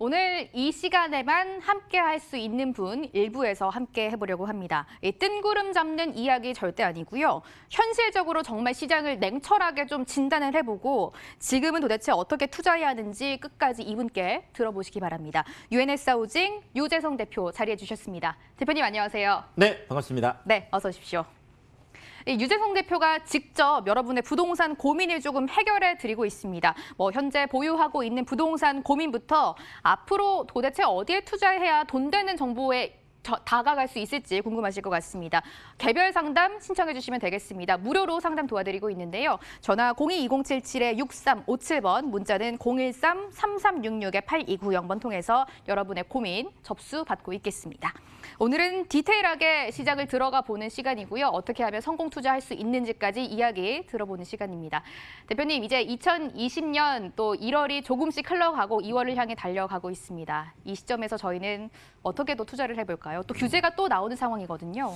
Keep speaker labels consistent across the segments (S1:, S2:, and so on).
S1: 오늘 이 시간에만 함께 할 수 있는 분 일부에서 함께 해보려고 합니다. 이 뜬구름 잡는 이야기 절대 아니고요. 현실적으로 정말 시장을 냉철하게 좀 진단을 해보고 지금은 도대체 어떻게 투자해야 하는지 끝까지 이분께 들어보시기 바랍니다. UNS 하우징 유재성 대표 자리해 주셨습니다. 대표님 안녕하세요.
S2: 네, 반갑습니다.
S1: 네, 어서 오십시오. 유재성 대표가 직접 여러분의 부동산 고민을 조금 해결해 드리고 있습니다. 현재 보유하고 있는 부동산 고민부터 앞으로 도대체 어디에 투자해야 돈 되는 정보에 다가갈 수 있을지 궁금하실 것 같습니다. 개별 상담 신청해 주시면 되겠습니다. 무료로 상담 도와드리고 있는데요. 전화 022077-6357번, 문자는 013-3366-8290번 통해서 여러분의 고민 접수 받고 있겠습니다. 오늘은 디테일하게 시장을 들어가 보는 시간이고요. 어떻게 하면 성공 투자할 수 있는지까지 이야기 들어보는 시간입니다. 대표님, 이제 2020년 또 1월이 조금씩 흘러가고 2월을 향해 달려가고 있습니다. 이 시점에서 저희는 어떻게 또 투자를 해볼까요? 또 규제가 또 나오는 상황이거든요.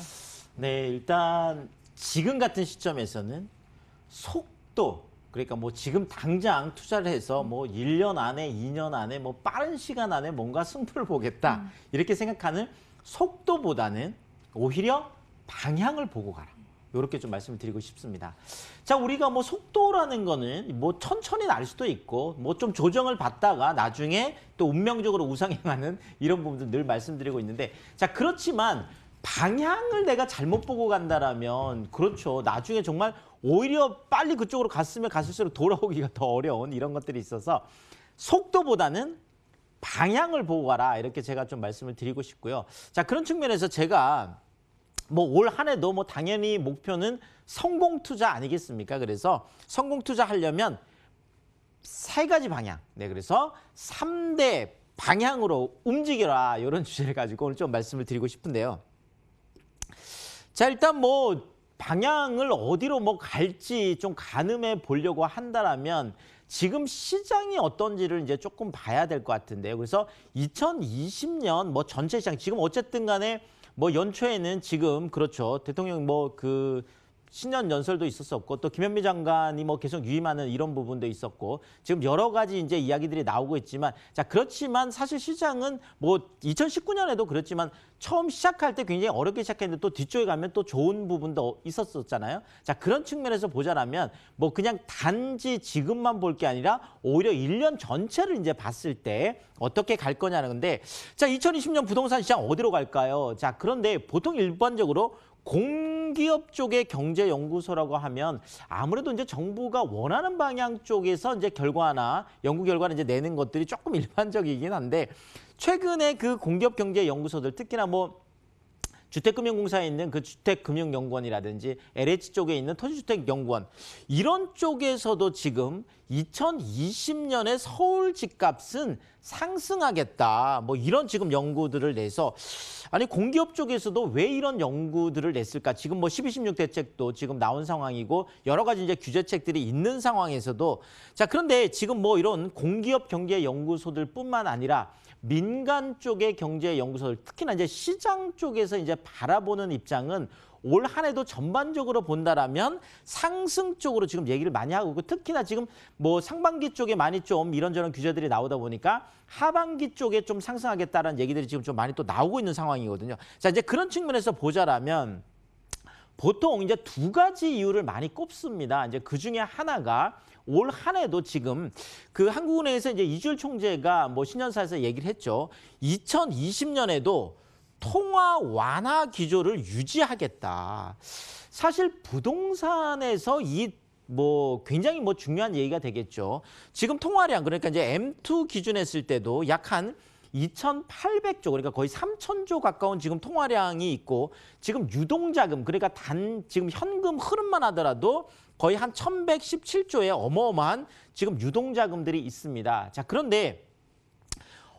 S2: 네, 일단 지금 같은 시점에서는 속도, 그러니까 지금 당장 투자를 해서 1년 안에, 2년 안에, 빠른 시간 안에 뭔가 승부를 보겠다. 이렇게 생각하는 속도보다는 오히려 방향을 보고 가라. 이렇게 좀 말씀을 드리고 싶습니다. 자, 우리가 속도라는 거는 천천히 날 수도 있고 좀 조정을 받다가 나중에 또 운명적으로 우상향하는 이런 부분들 늘 말씀드리고 있는데, 자, 그렇지만 방향을 내가 잘못 보고 간다라면 그렇죠. 나중에 정말 오히려 빨리 그쪽으로 갔으면 갔을수록 돌아오기가 더 어려운 이런 것들이 있어서 속도보다는 방향을 보고 가라. 이렇게 제가 좀 말씀을 드리고 싶고요. 자, 그런 측면에서 제가 올 한 해도 당연히 목표는 성공 투자 아니겠습니까? 그래서 성공 투자 하려면 세 가지 방향. 네, 그래서 3대 방향으로 움직여라. 이런 주제를 가지고 오늘 좀 말씀을 드리고 싶은데요. 자, 일단 방향을 어디로 갈지 좀 가늠해 보려고 한다라면 지금 시장이 어떤지를 이제 조금 봐야 될 것 같은데요. 그래서 2020년 전체 시장 지금 어쨌든 간에 연초에는 지금 그렇죠. 대통령 신년 연설도 있었었고 또 김현미 장관이 계속 유임하는 이런 부분도 있었고 지금 여러 가지 이제 이야기들이 나오고 있지만, 자, 그렇지만 사실 시장은 2019년에도 그렇지만 처음 시작할 때 굉장히 어렵게 시작했는데 또 뒤쪽에 가면 또 좋은 부분도 있었었잖아요. 자, 그런 측면에서 보자라면 그냥 단지 지금만 볼 게 아니라 오히려 1년 전체를 이제 봤을 때 어떻게 갈 거냐는 건데, 자, 2020년 부동산 시장 어디로 갈까요? 자, 그런데 보통 일반적으로 공기업 쪽의 경제연구소라고 하면 아무래도 이제 정부가 원하는 방향 쪽에서 이제 결과나 연구 결과를 이제 내는 것들이 조금 일반적이긴 한데, 최근에 그 공기업 경제연구소들 특히나 주택금융공사에 있는 그 주택금융연구원이라든지 LH 쪽에 있는 토지주택연구원 이런 쪽에서도 지금 2020년에 서울 집값은 상승하겠다 이런 지금 연구들을 내서, 아니 공기업 쪽에서도 왜 이런 연구들을 냈을까? 지금 12, 16 대책도 지금 나온 상황이고 여러 가지 이제 규제책들이 있는 상황에서도, 자, 그런데 지금 이런 공기업 경제연구소들뿐만 아니라 민간 쪽의 경제연구소들, 특히나 이제 시장 쪽에서 이제 바라보는 입장은 올 한 해도 전반적으로 본다라면 상승 쪽으로 지금 얘기를 많이 하고 있고, 특히나 지금 상반기 쪽에 많이 좀 이런저런 규제들이 나오다 보니까 하반기 쪽에 좀 상승하겠다라는 얘기들이 지금 좀 많이 또 나오고 있는 상황이거든요. 자, 이제 그런 측면에서 보자라면 보통 이제 두 가지 이유를 많이 꼽습니다. 이제 그 중에 하나가 올 한 해도 지금 그 한국은행에서 이제 이주일 총재가 신년사에서 얘기를 했죠. 2020년에도 통화 완화 기조를 유지하겠다. 사실 부동산에서 굉장히 중요한 얘기가 되겠죠. 지금 통화량, 그러니까 이제 M2 기준 했을 때도 약 한 2,800조, 그러니까 거의 3,000조 가까운 지금 통화량이 있고, 지금 유동자금, 그러니까 지금 현금 흐름만 하더라도 거의 한 1,117조의 어마어마한 지금 유동자금들이 있습니다. 자, 그런데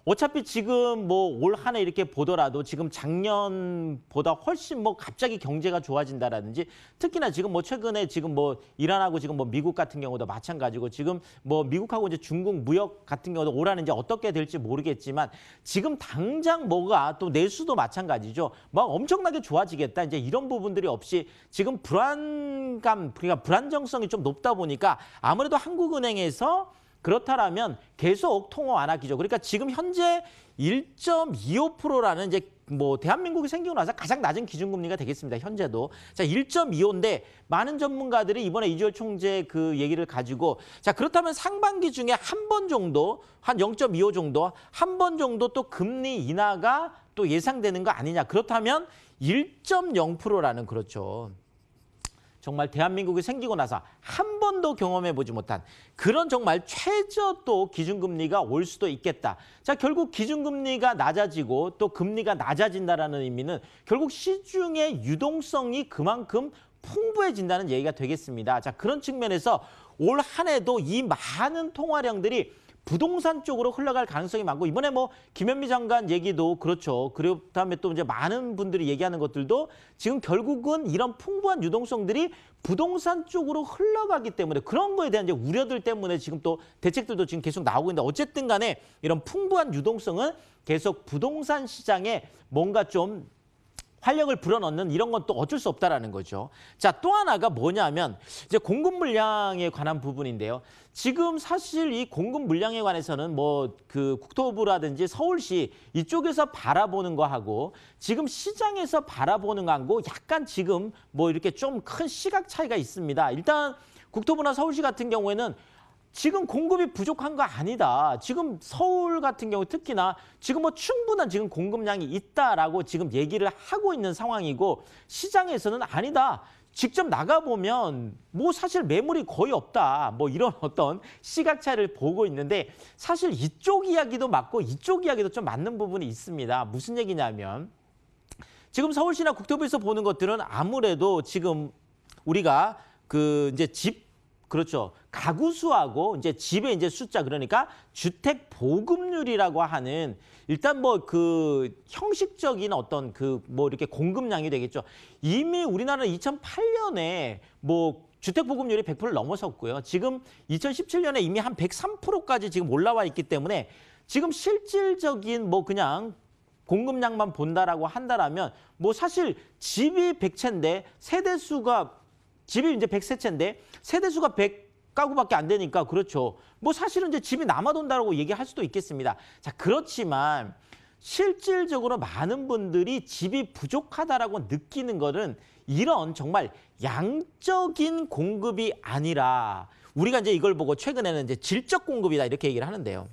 S2: 어차피 지금 올 한 해 이렇게 보더라도 지금 작년보다 훨씬 갑자기 경제가 좋아진다라든지, 특히나 지금 최근에 지금 이란하고 지금 미국 같은 경우도 마찬가지고, 지금 미국하고 이제 중국 무역 같은 경우도 올 한 해 이제 어떻게 될지 모르겠지만 지금 당장 뭐가 또 내수도 마찬가지죠. 엄청나게 좋아지겠다 이제 이런 부분들이 없이 지금 불안감, 그러니까 불안정성이 좀 높다 보니까 아무래도 한국은행에서 그렇다라면 계속 통화 완화 기조. 그러니까 지금 현재 1.25%라는 이제 뭐 대한민국이 생기고 나서 가장 낮은 기준금리가 되겠습니다. 현재도. 자, 1.25인데 많은 전문가들이 이번에 이주열 총재 그 얘기를 가지고 자, 그렇다면 상반기 중에 한 번 정도 한 0.25 정도 한 번 정도 또 금리 인하가 또 예상되는 거 아니냐. 그렇다면 1.0%라는 그렇죠. 정말 대한민국이 생기고 나서 한 번도 경험해보지 못한 그런 정말 최저도 기준금리가 올 수도 있겠다. 자, 결국 기준금리가 낮아지고 또 금리가 낮아진다는 의미는 결국 시중의 유동성이 그만큼 풍부해진다는 얘기가 되겠습니다. 자, 그런 측면에서 올 한 해도 이 많은 통화량들이 부동산 쪽으로 흘러갈 가능성이 많고 이번에 뭐 김현미 장관 얘기도 그렇죠. 그다음에 또 이제 많은 분들이 얘기하는 것들도 지금 결국은 이런 풍부한 유동성들이 부동산 쪽으로 흘러가기 때문에 그런 거에 대한 이제 우려들 때문에 지금 또 대책들도 지금 계속 나오고 있는데 어쨌든 간에 이런 풍부한 유동성은 계속 부동산 시장에 뭔가 좀 활력을 불어넣는 이런 건 또 어쩔 수 없다라는 거죠. 자, 또 하나가 뭐냐면 이제 공급 물량에 관한 부분인데요. 지금 사실 이 공급 물량에 관해서는 뭐 그 국토부라든지 서울시 이쪽에서 바라보는 거하고 지금 시장에서 바라보는 거하고 약간 지금 뭐 이렇게 좀 큰 시각 차이가 있습니다. 일단 국토부나 서울시 같은 경우에는 지금 공급이 부족한 거 아니다. 지금 서울 같은 경우 특히나 지금 뭐 충분한 지금 공급량이 있다라고 지금 얘기를 하고 있는 상황이고 시장에서는 아니다. 직접 나가보면 뭐 사실 매물이 거의 없다. 뭐 이런 어떤 시각 차이를 보고 있는데 사실 이쪽 이야기도 맞고 이쪽 이야기도 좀 맞는 부분이 있습니다. 무슨 얘기냐면 지금 서울시나 국토부에서 보는 것들은 아무래도 지금 우리가 그 이제 그렇죠. 가구 수하고 이제 집의 이제 숫자 그러니까 주택 보급률이라고 하는 일단 뭐 그 형식적인 어떤 그 뭐 이렇게 공급량이 되겠죠. 이미 우리나라는 2008년에 뭐 주택 보급률이 100%를 넘어섰고요. 지금 2017년에 이미 한 103%까지 지금 올라와 있기 때문에 지금 실질적인 뭐 그냥 공급량만 본다라고 한다라면 뭐 사실 집이 100채인데 집이 이제 100세채인데 세대수가 100가구밖에 안 되니까 그렇죠. 뭐 사실은 이제 집이 남아돈다라고 얘기할 수도 있겠습니다. 자, 그렇지만 실질적으로 많은 분들이 집이 부족하다라고 느끼는 거는 이런 정말 양적인 공급이 아니라 우리가 이제 이걸 보고 최근에는 이제 질적 공급이다 이렇게 얘기를 하는데요.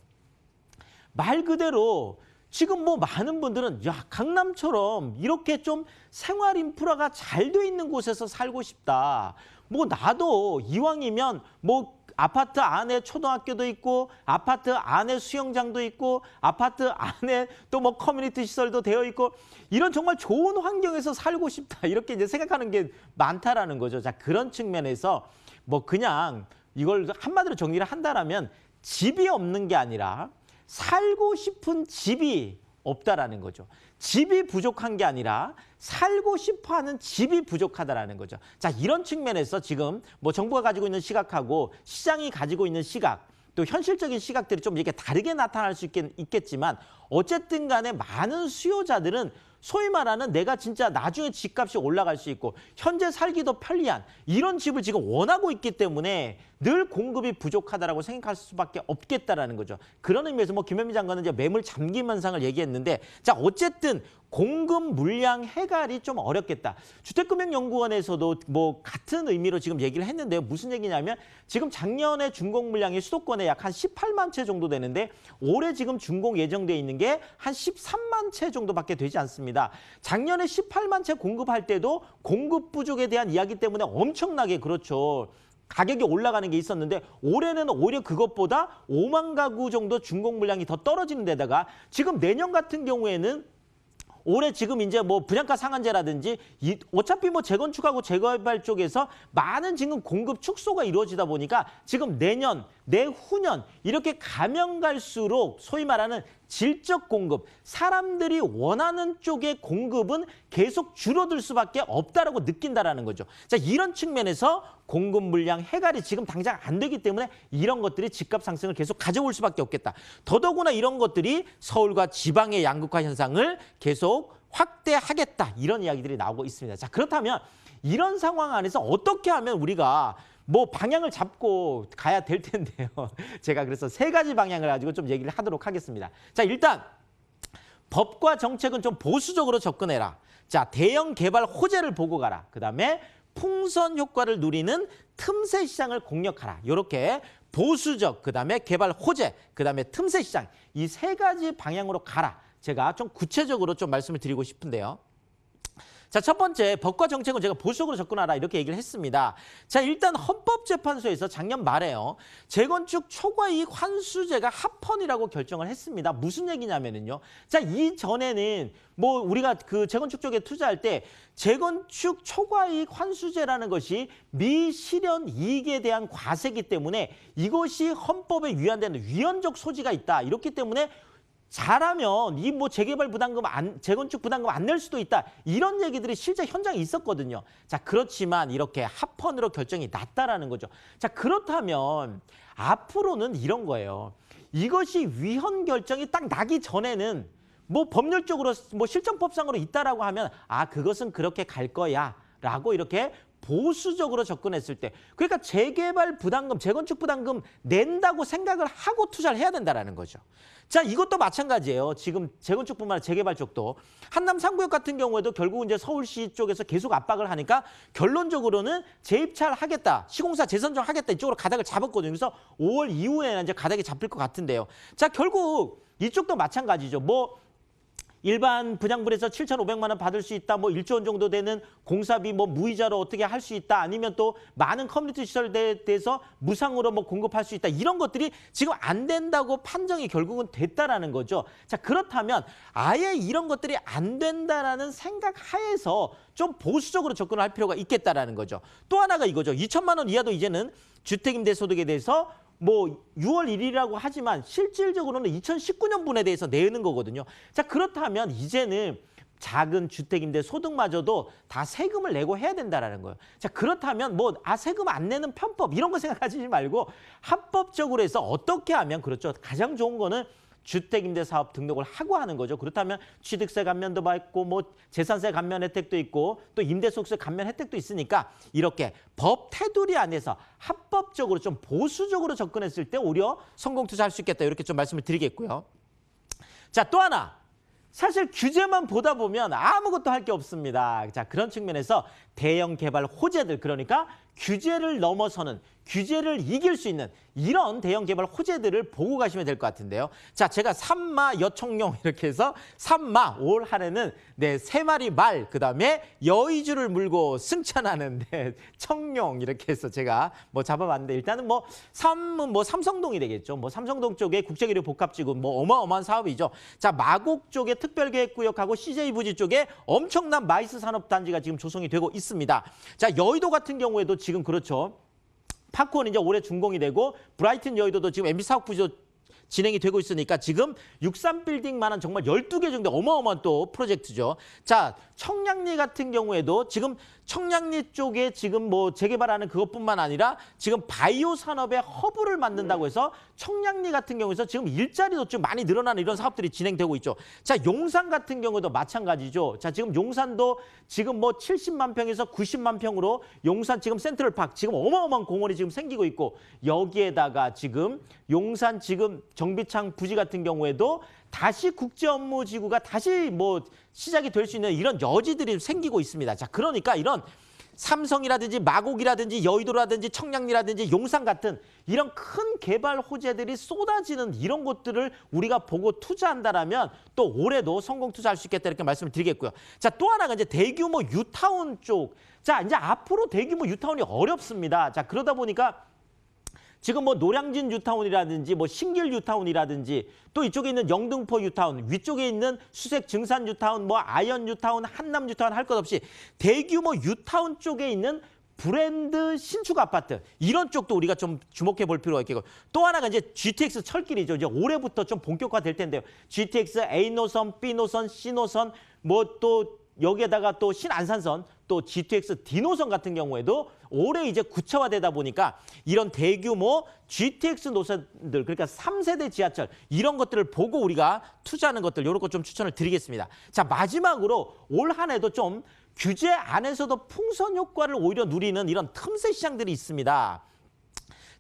S2: 말 그대로 지금 뭐 많은 분들은 야, 강남처럼 이렇게 좀 생활 인프라가 잘 돼 있는 곳에서 살고 싶다. 뭐 나도 이왕이면 뭐 아파트 안에 초등학교도 있고 아파트 안에 수영장도 있고 아파트 안에 또 뭐 커뮤니티 시설도 되어 있고 이런 정말 좋은 환경에서 살고 싶다. 이렇게 이제 생각하는 게 많다라는 거죠. 자, 그런 측면에서 뭐 그냥 이걸 한마디로 정리를 한다라면 집이 없는 게 아니라 살고 싶은 집이 없다라는 거죠. 집이 부족한 게 아니라 살고 싶어하는 집이 부족하다라는 거죠. 자, 이런 측면에서 지금 뭐 정부가 가지고 있는 시각하고 시장이 가지고 있는 시각, 또 현실적인 시각들이 좀 이렇게 다르게 나타날 수 있겠지만 어쨌든 간에 많은 수요자들은 소위 말하는 내가 진짜 나중에 집값이 올라갈 수 있고 현재 살기도 편리한 이런 집을 지금 원하고 있기 때문에 늘 공급이 부족하다라고 생각할 수밖에 없겠다라는 거죠. 그런 의미에서 뭐 김현미 장관은 이제 매물 잠김 현상을 얘기했는데 자, 어쨌든 공급 물량 해갈이 좀 어렵겠다. 주택금융연구원에서도 뭐 같은 의미로 지금 얘기를 했는데요. 무슨 얘기냐면 지금 작년에 준공 물량이 수도권에 약 한 18만 채 정도 되는데 올해 지금 준공 예정돼 있는 게 한 13만 채 정도밖에 되지 않습니다. 작년에 18만 채 공급할 때도 공급 부족에 대한 이야기 때문에 엄청나게 그렇죠. 가격이 올라가는 게 있었는데 올해는 오히려 그것보다 5만 가구 정도 준공 물량이 더 떨어지는 데다가 지금 내년 같은 경우에는 올해 지금 이제 뭐 분양가 상한제라든지 어차피 뭐 재건축하고 재개발 쪽에서 많은 지금 공급 축소가 이루어지다 보니까 지금 내년, 내후년 이렇게 가면 갈수록 소위 말하는 질적 공급, 사람들이 원하는 쪽의 공급은 계속 줄어들 수밖에 없다라고 느낀다라는 거죠. 자, 이런 측면에서 공급 물량 해갈이 지금 당장 안 되기 때문에 이런 것들이 집값 상승을 계속 가져올 수밖에 없겠다. 더더구나 이런 것들이 서울과 지방의 양극화 현상을 계속 확대하겠다. 이런 이야기들이 나오고 있습니다. 자, 그렇다면 이런 상황 안에서 어떻게 하면 우리가 뭐 방향을 잡고 가야 될 텐데요. 제가 그래서 세 가지 방향을 가지고 좀 얘기를 하도록 하겠습니다. 자, 일단 법과 정책은 좀 보수적으로 접근해라. 자, 대형 개발 호재를 보고 가라. 그다음에 풍선 효과를 누리는 틈새 시장을 공략하라. 이렇게 보수적, 그다음에 개발 호재, 그다음에 틈새 시장 이 세 가지 방향으로 가라. 제가 좀 구체적으로 좀 말씀을 드리고 싶은데요. 자, 첫 번째 법과 정책은 제가 보수적으로 접근하라 이렇게 얘기를 했습니다. 자, 일단 헌법재판소에서 작년 말에요. 재건축 초과이익 환수제가 합헌이라고 결정을 했습니다. 무슨 얘기냐면은요. 자, 이전에는 뭐 우리가 그 재건축 쪽에 투자할 때 재건축 초과이익 환수제라는 것이 미실현 이익에 대한 과세이기 때문에 이것이 헌법에 위반되는 위헌적 소지가 있다. 이렇기 때문에 잘하면 이 뭐 재개발 부담금 재건축 부담금 안 낼 수도 있다. 이런 얘기들이 실제 현장에 있었거든요. 자, 그렇지만 이렇게 합헌으로 결정이 났다라는 거죠. 자, 그렇다면 앞으로는 이런 거예요. 이것이 위헌 결정이 딱 나기 전에는 뭐 법률적으로 뭐 실정법상으로 있다라고 하면 아, 그것은 그렇게 갈 거야라고 이렇게 보수적으로 접근했을 때 그러니까 재개발 부담금, 재건축 부담금 낸다고 생각을 하고 투자를 해야 된다라는 거죠. 자, 이것도 마찬가지예요. 지금 재건축뿐만 아니라 재개발 쪽도 한남 3구역 같은 경우에도 결국은 이제 서울시 쪽에서 계속 압박을 하니까 결론적으로는 재입찰 하겠다, 시공사 재선정 하겠다 이쪽으로 가닥을 잡았거든요. 그래서 5월 이후에는 이제 가닥이 잡힐 것 같은데요. 자, 결국 이쪽도 마찬가지죠. 뭐 일반 분양분에서 7,500만 원 받을 수 있다. 뭐 1조 원 정도 되는 공사비 뭐 무이자로 어떻게 할 수 있다. 아니면 또 많은 커뮤니티 시설에 대해서 무상으로 뭐 공급할 수 있다. 이런 것들이 지금 안 된다고 판정이 결국은 됐다라는 거죠. 자, 그렇다면 아예 이런 것들이 안 된다라는 생각 하에서 좀 보수적으로 접근을 할 필요가 있겠다라는 거죠. 또 하나가 이거죠. 2천만 원 이하도 이제는 주택임대소득에 대해서 뭐 6월 1일이라고 하지만 실질적으로는 2019년분에 대해서 내는 거거든요. 자, 그렇다면 이제는 작은 주택임대 소득마저도 다 세금을 내고 해야 된다라는 거예요. 자, 그렇다면 뭐 세금 안 내는 편법 이런 거 생각하지 말고 합법적으로 해서 어떻게 하면 그렇죠. 가장 좋은 거는 주택임대사업 등록을 하고 하는 거죠. 그렇다면 취득세 감면도 받고 뭐 재산세 감면 혜택도 있고 또 임대소득세 감면 혜택도 있으니까 이렇게 법 테두리 안에서 합법적으로 좀 보수적으로 접근했을 때 오히려 성공 투자할 수 있겠다. 이렇게 좀 말씀을 드리겠고요. 자, 또 하나. 사실 규제만 보다 보면 아무것도 할 게 없습니다. 자, 그런 측면에서 대형 개발 호재들 그러니까 규제를 넘어서는 규제를 이길 수 있는 이런 대형 개발 호재들을 보고 가시면 될 것 같은데요. 자, 제가 삼마 여청룡 이렇게 해서 삼마 올 한해는 네, 세 마리 말 그다음에 여의주를 물고 승천하는 네, 청룡 이렇게 해서 제가 뭐 잡아봤는데 일단은 뭐 삼은 뭐 삼성동이 되겠죠. 뭐 삼성동 쪽에 국제기류 복합지구 뭐 어마어마한 사업이죠. 자, 마곡 쪽에 특별계획구역하고 CJ 부지 쪽에 엄청난 마이스 산업단지가 지금 조성이 되고 있습니다. 자, 여의도 같은 경우에도 지금 그렇죠. 파크원 이제 올해 준공이 되고 브라이튼 여의도도 지금 MB 사업 부지도 진행이 되고 있으니까 지금 63빌딩만한 정말 12개 정도 어마어마한 또 프로젝트죠. 자, 청량리 같은 경우에도 지금 청량리 쪽에 지금 뭐 재개발하는 그것뿐만 아니라 지금 바이오 산업의 허브를 만든다고 해서 청량리 같은 경우에서 지금 일자리도 좀 많이 늘어나는 이런 사업들이 진행되고 있죠. 자, 용산 같은 경우도 마찬가지죠. 자, 지금 용산도 지금 뭐 70만 평에서 90만 평으로 용산 지금 센트럴파크 지금 어마어마한 공원이 지금 생기고 있고 여기에다가 지금 용산 지금 정비창 부지 같은 경우에도 다시 국제업무지구가 다시 뭐 시작이 될 수 있는 이런 여지들이 생기고 있습니다. 자, 그러니까 이런 삼성이라든지 마곡이라든지 여의도라든지 청량리라든지 용산 같은 이런 큰 개발 호재들이 쏟아지는 이런 것들을 우리가 보고 투자한다라면 또 올해도 성공 투자할 수 있겠다 이렇게 말씀을 드리겠고요. 자, 또 하나가 이제 대규모 유타운 쪽. 자, 이제 앞으로 대규모 유타운이 어렵습니다. 자, 그러다 보니까 지금 뭐 노량진 유타운이라든지 뭐 신길 유타운이라든지 또 이쪽에 있는 영등포 유타운, 위쪽에 있는 수색 증산 유타운, 뭐 아현 유타운, 한남 유타운 할 것 없이 대규모 유타운 쪽에 있는 브랜드 신축 아파트 이런 쪽도 우리가 좀 주목해 볼 필요가 있겠고 또 하나가 이제 GTX 철길이죠. 이제 올해부터 좀 본격화될 텐데요. GTX A 노선, B 노선, C 노선 뭐 또 여기에다가 또 신안산선 또 GTX D 노선 같은 경우에도 올해 이제 구체화되다 보니까 이런 대규모 GTX 노선들, 그러니까 3세대 지하철 이런 것들을 보고 우리가 투자하는 것들, 이런 것 좀 추천을 드리겠습니다. 자, 마지막으로 올 한 해도 좀 규제 안에서도 풍선 효과를 오히려 누리는 이런 틈새 시장들이 있습니다.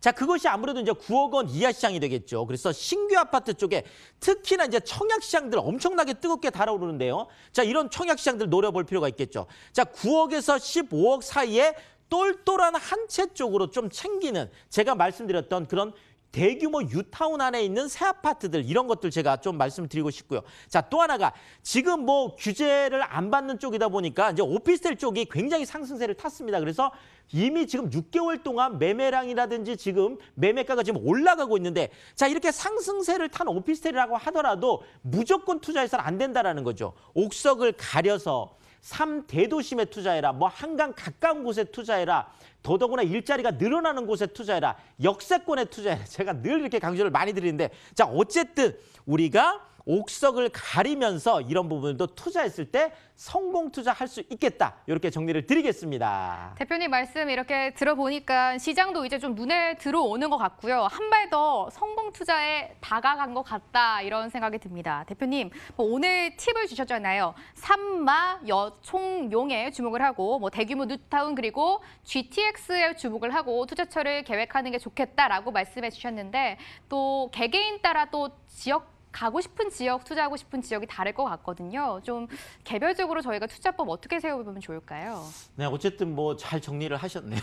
S2: 자, 그것이 아무래도 이제 9억 원 이하 시장이 되겠죠. 그래서 신규 아파트 쪽에 특히나 이제 청약 시장들 엄청나게 뜨겁게 달아오르는데요. 자, 이런 청약 시장들 노려볼 필요가 있겠죠. 자, 9억에서 15억 사이에 똘똘한 한 채 쪽으로 좀 챙기는, 제가 말씀드렸던 그런 대규모 뉴타운 안에 있는 새 아파트들, 이런 것들 제가 좀 말씀드리고 싶고요. 자, 또 하나가 지금 뭐 규제를 안 받는 쪽이다 보니까 이제 오피스텔 쪽이 굉장히 상승세를 탔습니다. 그래서 이미 지금 6개월 동안 매매량이라든지 지금 매매가가 지금 올라가고 있는데, 자, 이렇게 상승세를 탄 오피스텔이라고 하더라도 무조건 투자해서는 안 된다라는 거죠. 옥석을 가려서 3대도심에 투자해라, 뭐 한강 가까운 곳에 투자해라, 더더구나 일자리가 늘어나는 곳에 투자해라, 역세권에 투자해라. 제가 늘 이렇게 강조를 많이 드리는데, 자, 어쨌든 우리가 옥석을 가리면서 이런 부분도 투자했을 때 성공 투자할 수 있겠다. 이렇게 정리를 드리겠습니다.
S1: 대표님 말씀 이렇게 들어보니까 시장도 이제 좀 눈에 들어오는 것 같고요. 한 발 더 성공 투자에 다가간 것 같다, 이런 생각이 듭니다. 대표님, 뭐 오늘 팁을 주셨잖아요. 삼마, 여총용에 주목을 하고 뭐 대규모 뉴타운 그리고 GTX에 주목을 하고 투자처를 계획하는 게 좋겠다라고 말씀해 주셨는데, 또 개개인 따라 또 지역 가고 싶은 지역, 투자하고 싶은 지역이 다를 것 같거든요. 좀 개별적으로 저희가 투자법 어떻게 세워보면 좋을까요?
S2: 네, 어쨌든 뭐 잘 정리를 하셨네요.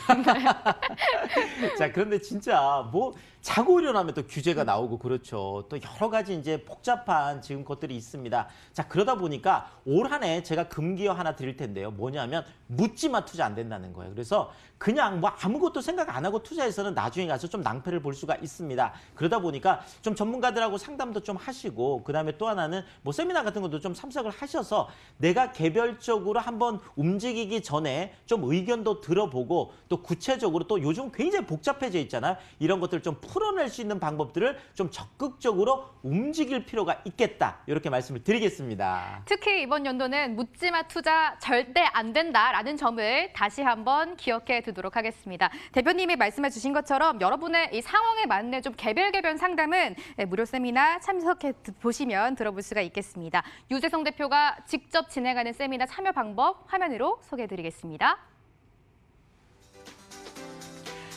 S2: 자, 그런데 진짜 뭐 자고 일어나면 또 규제가 나오고 그렇죠. 또 여러 가지 이제 복잡한 지금 것들이 있습니다. 자, 그러다 보니까 올 한 해 제가 금기어 하나 드릴 텐데요. 뭐냐면 묻지마 투자 안 된다는 거예요. 그래서 그냥 뭐 아무것도 생각 안 하고 투자해서는 나중에 가서 좀 낭패를 볼 수가 있습니다. 그러다 보니까 좀 전문가들하고 상담도 좀 하시고, 그다음에 또 하나는 뭐 세미나 같은 것도 좀 참석을 하셔서 내가 개별적으로 한번 움직이기 전에 좀 의견도 들어보고, 또 구체적으로 또 요즘 굉장히 복잡해져 있잖아요. 이런 것들 좀 풀어낼 수 있는 방법들을 좀 적극적으로 움직일 필요가 있겠다. 이렇게 말씀을 드리겠습니다.
S1: 특히 이번 연도는 묻지마 투자 절대 안 된다라는 점을 다시 한번 기억해 두도록 하겠습니다. 대표님이 말씀해 주신 것처럼 여러분의 이 상황에 맞는 좀 개별 상담은 무료 세미나 참석해 보시면 들어볼 수가 있겠습니다. 유재성 대표가 직접 진행하는 세미나 참여 방법 화면으로 소개해 드리겠습니다.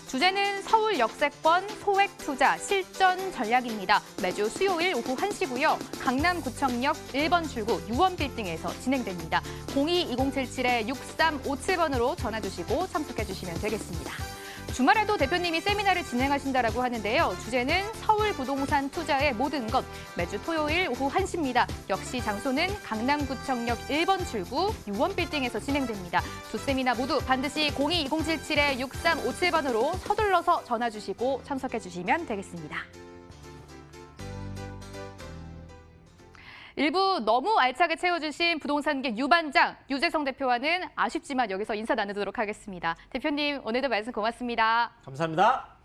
S1: 주제는 서울 역세권 소액 투자 실전 전략입니다. 매주 수요일 오후 1시고요. 강남구청역 1번 출구 유원 빌딩에서 진행됩니다. 02-2077-6357번으로 전화 주시고 참석해 주시면 되겠습니다. 주말에도 대표님이 세미나를 진행하신다라고 하는데요. 주제는 서울 부동산 투자의 모든 것. 매주 토요일 오후 1시입니다. 역시 장소는 강남구청역 1번 출구 유원 빌딩에서 진행됩니다. 두 세미나 모두 반드시 02-2077-6357번으로 서둘러서 전화 주시고 참석해 주시면 되겠습니다. 일부 너무 알차게 채워주신 부동산계 유반장 유재성 대표와는 아쉽지만 여기서 인사 나누도록 하겠습니다. 대표님, 오늘도 말씀 고맙습니다.
S2: 감사합니다.